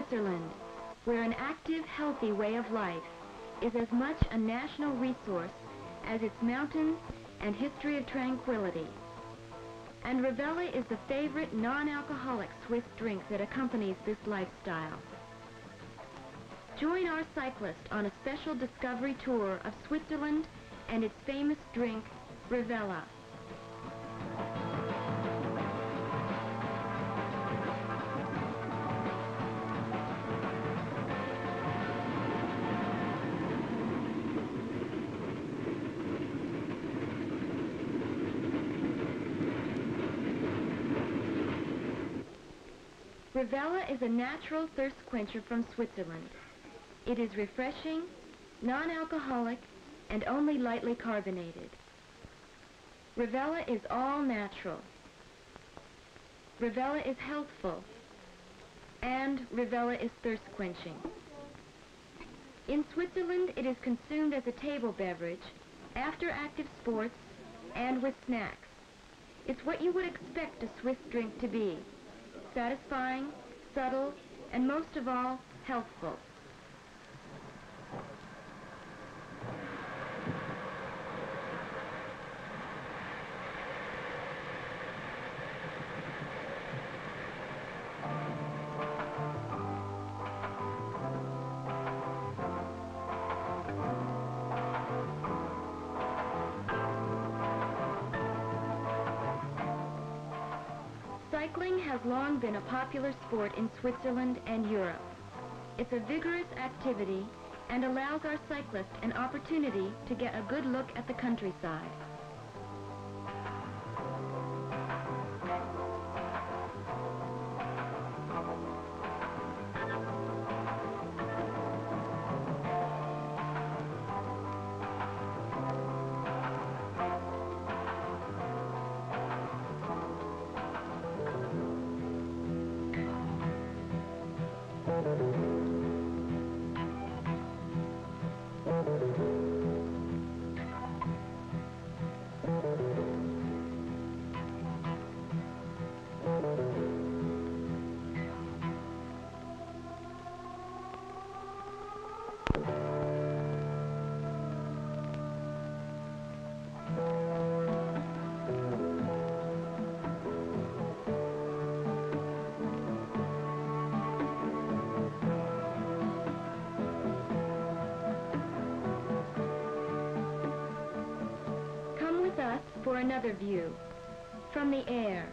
Switzerland, where an active, healthy way of life is as much a national resource as its mountains and history of tranquility. And Rivella is the favorite non-alcoholic Swiss drink that accompanies this lifestyle. Join our cyclist on a special discovery tour of Switzerland and its famous drink, Rivella. Rivella is a natural thirst quencher from Switzerland. It is refreshing, non-alcoholic, and only lightly carbonated. Rivella is all natural. Rivella is healthful. And Rivella is thirst quenching. In Switzerland, it is consumed as a table beverage, after active sports, and with snacks. It's what you would expect a Swiss drink to be. Satisfying, subtle, and most of all, healthful. Cycling has long been a popular sport in Switzerland and Europe. It's a vigorous activity and allows our cyclists an opportunity to get a good look at the countryside. Us for another view from the air.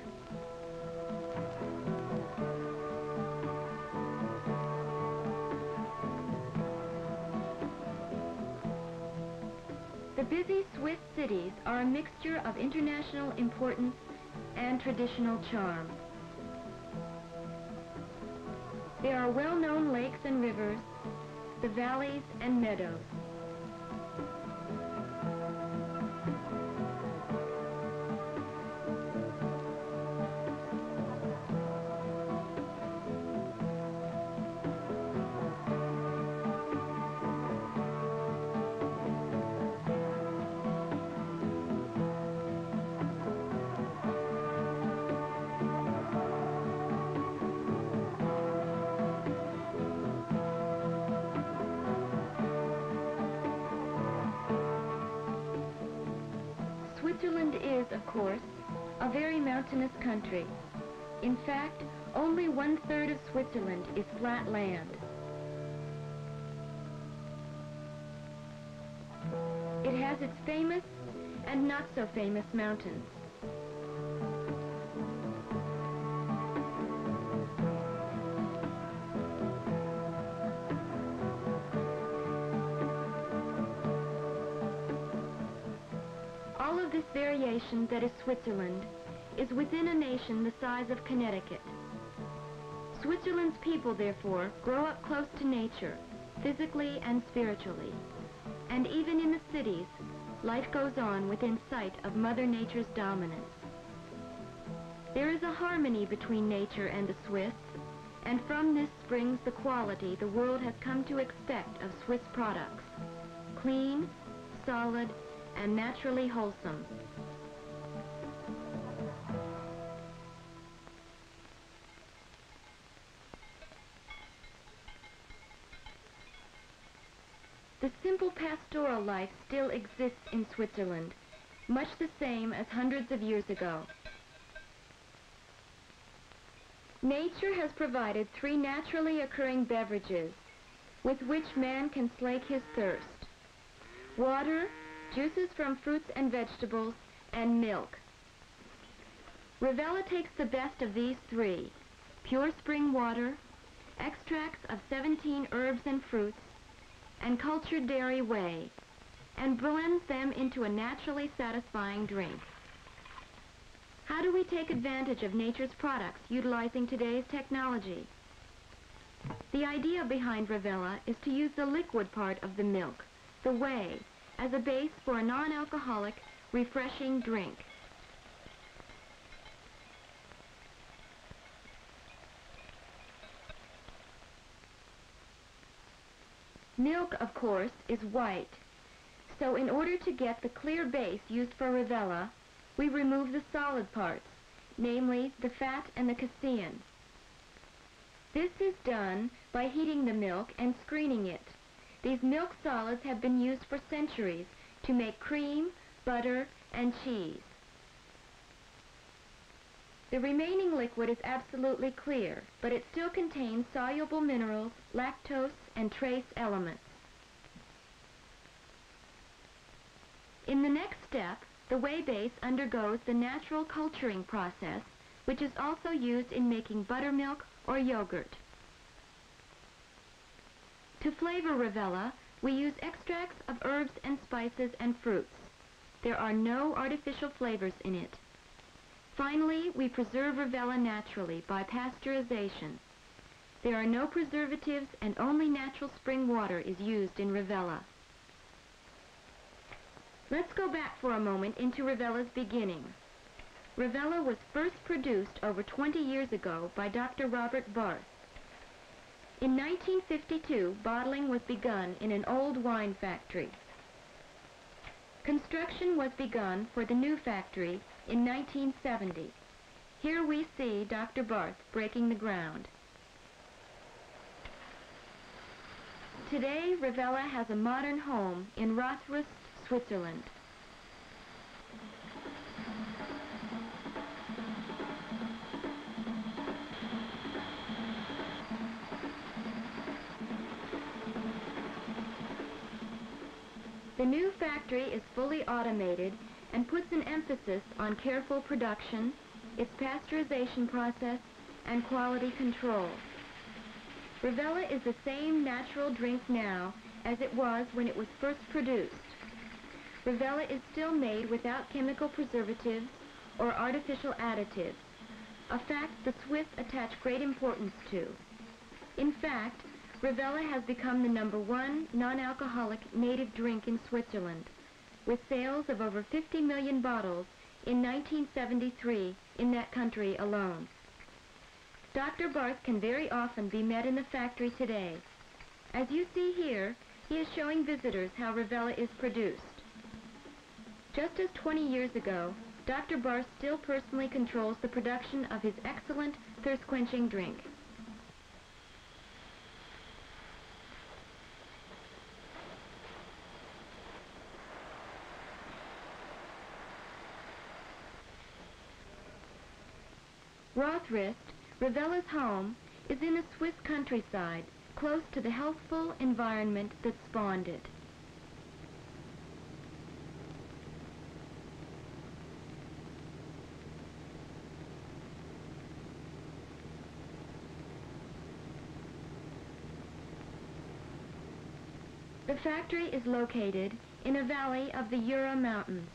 The busy Swiss cities are a mixture of international importance and traditional charm. There are well-known lakes and rivers, the valleys and meadows. Switzerland is, of course, a very mountainous country. In fact, only 1/3 of Switzerland is flat land. It has its famous and not so famous mountains. All of this variation that is Switzerland is within a nation the size of Connecticut. Switzerland's people, therefore, grow up close to nature, physically and spiritually. And even in the cities, life goes on within sight of Mother Nature's dominance. There is a harmony between nature and the Swiss, and from this springs the quality the world has come to expect of Swiss products: clean, solid, and naturally wholesome. The simple pastoral life still exists in Switzerland, much the same as hundreds of years ago. Nature has provided 3 naturally occurring beverages with which man can slake his thirst: water, juices from fruits and vegetables, and milk. Rivella takes the best of these 3, pure spring water, extracts of 17 herbs and fruits, and cultured dairy whey, and blends them into a naturally satisfying drink. How do we take advantage of nature's products utilizing today's technology? The idea behind Rivella is to use the liquid part of the milk, the whey, as a base for a non-alcoholic, refreshing drink. Milk, of course, is white, so in order to get the clear base used for Rivella, we remove the solid parts, namely the fat and the casein. This is done by heating the milk and screening it. These milk solids have been used for centuries to make cream, butter, and cheese. The remaining liquid is absolutely clear, but it still contains soluble minerals, lactose, and trace elements. In the next step, the whey base undergoes the natural culturing process, which is also used in making buttermilk or yogurt. To flavor Rivella, we use extracts of herbs and spices and fruits. There are no artificial flavors in it. Finally, we preserve Rivella naturally by pasteurization. There are no preservatives and only natural spring water is used in Rivella. Let's go back for a moment into Rivella's beginning. Rivella was first produced over 20 years ago by Dr. Robert Barth. In 1952, bottling was begun in an old wine factory. Construction was begun for the new factory in 1970. Here we see Dr. Barth breaking the ground. Today, Rivella has a modern home in Rothrust, Switzerland. The new factory is fully automated and puts an emphasis on careful production, its pasteurization process, and quality control. Rivella is the same natural drink now as it was when it was first produced. Rivella is still made without chemical preservatives or artificial additives, a fact the Swiss attach great importance to. In fact, Rivella has become the #1 non-alcoholic native drink in Switzerland, with sales of over 50 million bottles in 1973 in that country alone. Dr. Barth can very often be met in the factory today. As you see here, he is showing visitors how Rivella is produced. Just as 20 years ago, Dr. Barth still personally controls the production of his excellent thirst-quenching drink. Rothrust, Rivella's home, is in the Swiss countryside, close to the healthful environment that spawned it. The factory is located in a valley of the Jura Mountains.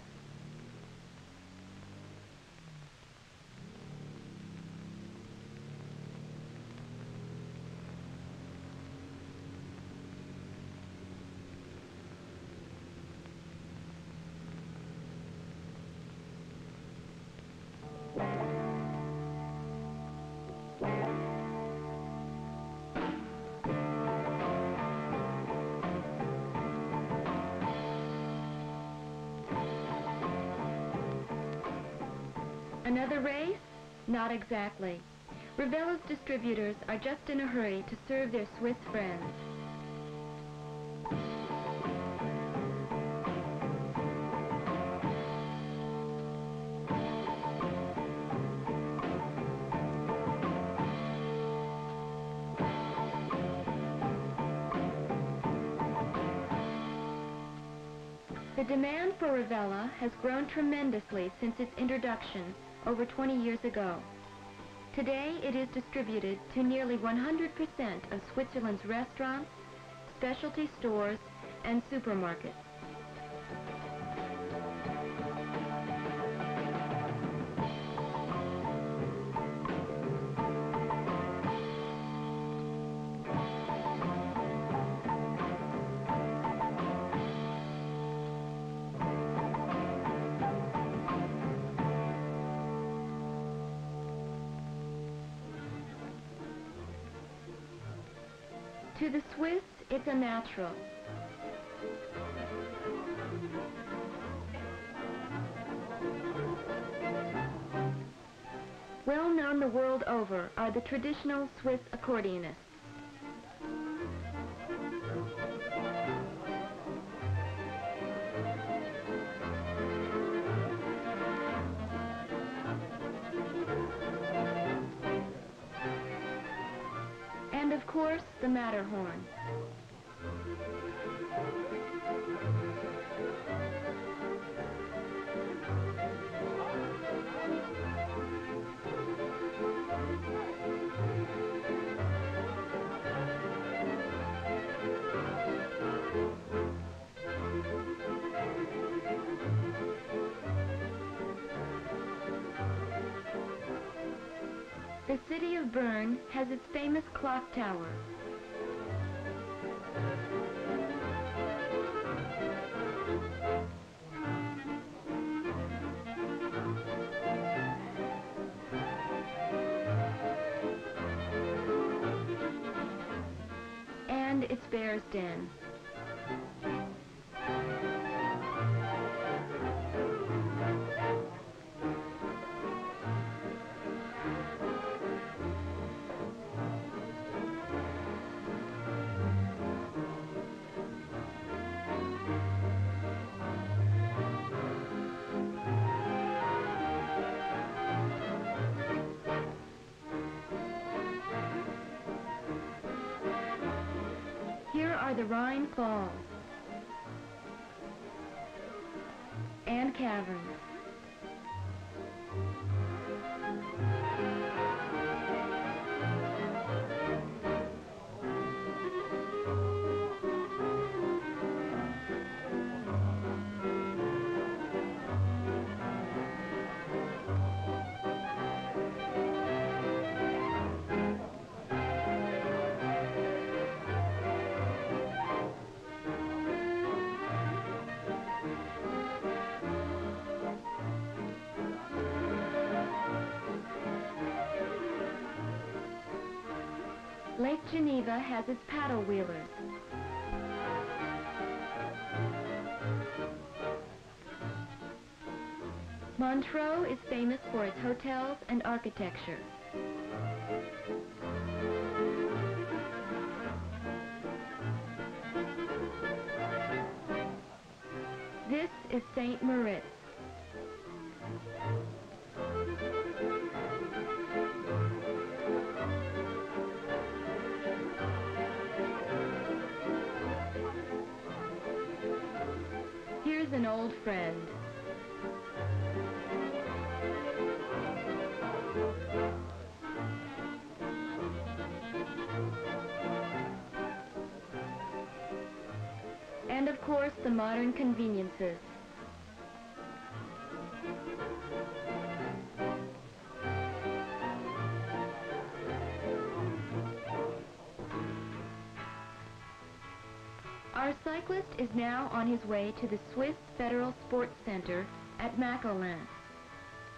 Another race? Not exactly. Rivella's distributors are just in a hurry to serve their Swiss friends. The demand for Rivella has grown tremendously since its introduction over 20 years ago. Today it is distributed to nearly 100% of Switzerland's restaurants, specialty stores, and supermarkets. To the Swiss, it's a natural. Well known the world over are the traditional Swiss accordionists. And of course, the Matterhorn. The city of Bern has its famous clock tower. And its bear's den. Here are the Rhine Falls and caverns. Lake Geneva has its paddle wheelers. Montreux is famous for its hotels and architecture. This is St. Moritz. Here's an old friend. And of course, the modern conveniences. Our cyclist is now on his way to the Swiss Federal Sports Center at Machelen.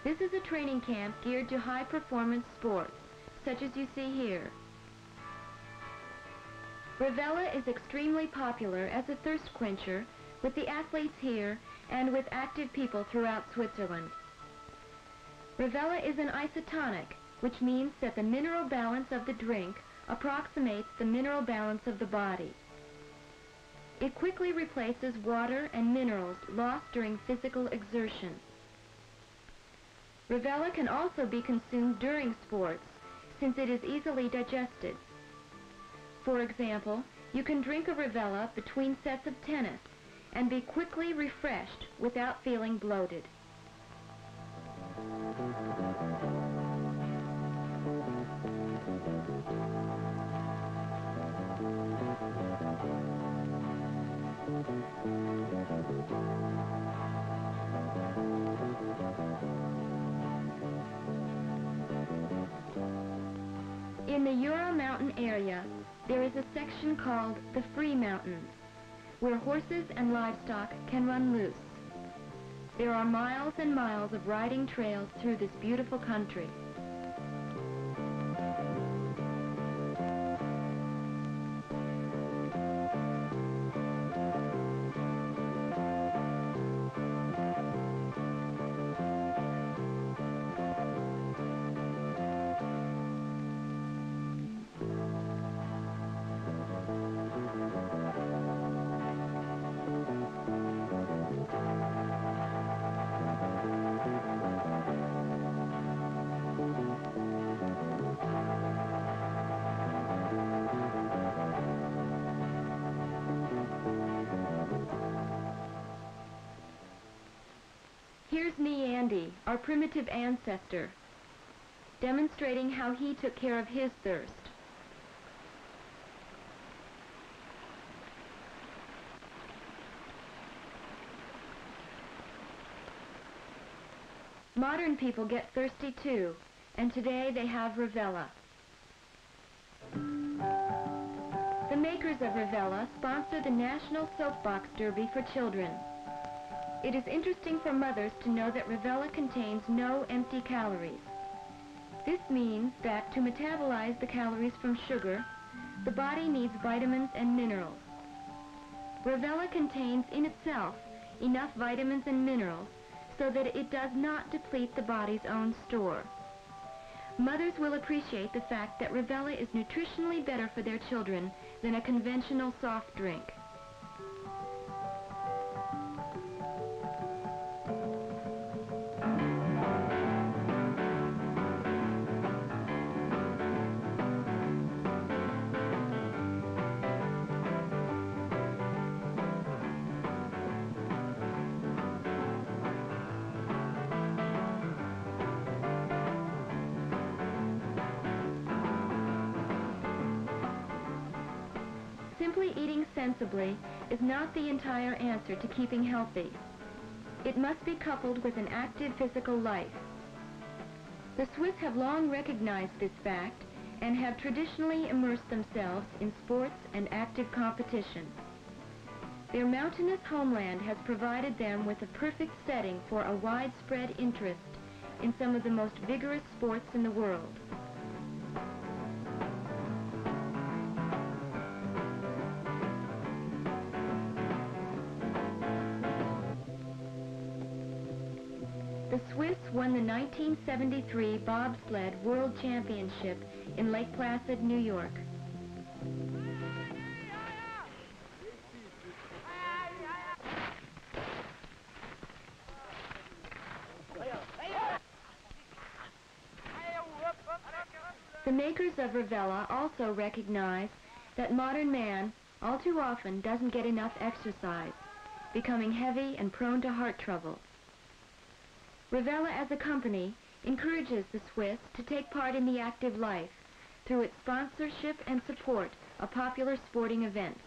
This is a training camp geared to high-performance sports, such as you see here. Rivella is extremely popular as a thirst quencher with the athletes here and with active people throughout Switzerland. Rivella is an isotonic, which means that the mineral balance of the drink approximates the mineral balance of the body. It quickly replaces water and minerals lost during physical exertion. Rivella can also be consumed during sports, since it is easily digested. For example, you can drink a Rivella between sets of tennis, and be quickly refreshed without feeling bloated. In the Jura mountain area, there is a section called the Free Mountains, where horses and livestock can run loose. There are miles and miles of riding trails through this beautiful country. Here's me Andy, our primitive ancestor, demonstrating how he took care of his thirst. Modern people get thirsty too, and today they have Rivella. The makers of Rivella sponsor the National Soapbox Derby for children. It is interesting for mothers to know that Rivella contains no empty calories. This means that to metabolize the calories from sugar, the body needs vitamins and minerals. Rivella contains in itself enough vitamins and minerals so that it does not deplete the body's own store. Mothers will appreciate the fact that Rivella is nutritionally better for their children than a conventional soft drink. Simply eating sensibly is not the entire answer to keeping healthy. It must be coupled with an active physical life. The Swiss have long recognized this fact and have traditionally immersed themselves in sports and active competition. Their mountainous homeland has provided them with a perfect setting for a widespread interest in some of the most vigorous sports in the world. The Swiss won the 1973 bobsled World Championship in Lake Placid, New York. The makers of Rivella also recognize that modern man all too often doesn't get enough exercise, becoming heavy and prone to heart trouble. Rivella as a company encourages the Swiss to take part in the active life through its sponsorship and support of popular sporting events.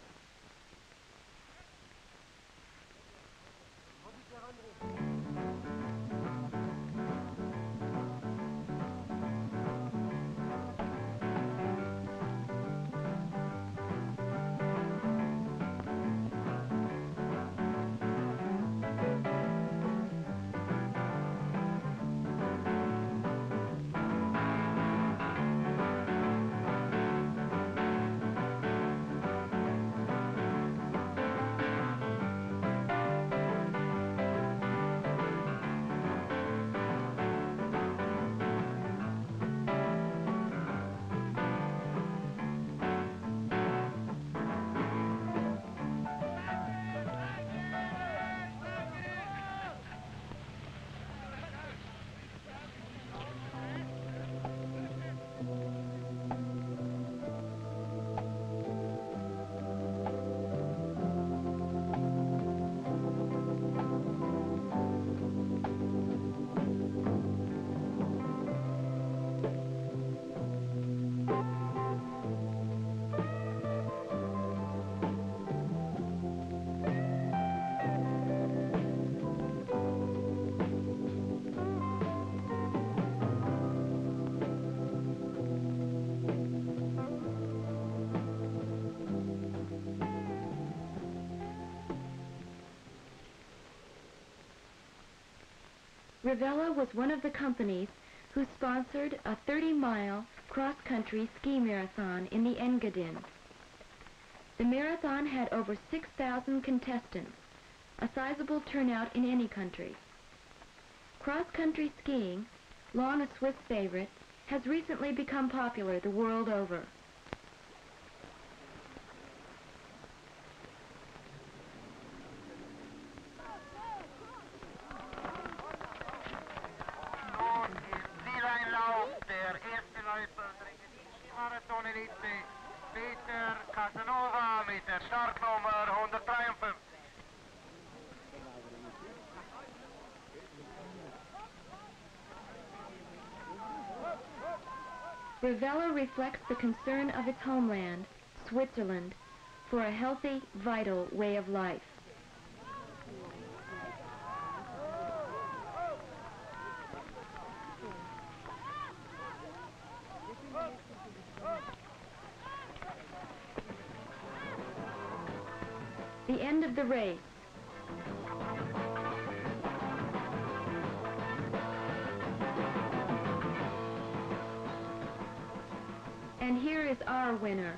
Rivella was one of the companies who sponsored a 30-mile cross-country ski marathon in the Engadin. The marathon had over 6,000 contestants, a sizable turnout in any country. Cross-country skiing, long a Swiss favorite, has recently become popular the world over. Met startnummer 153. Rivella reflects the concern of its homeland, Switzerland, for a healthy, vital way of life. The end of the race. And here is our winner.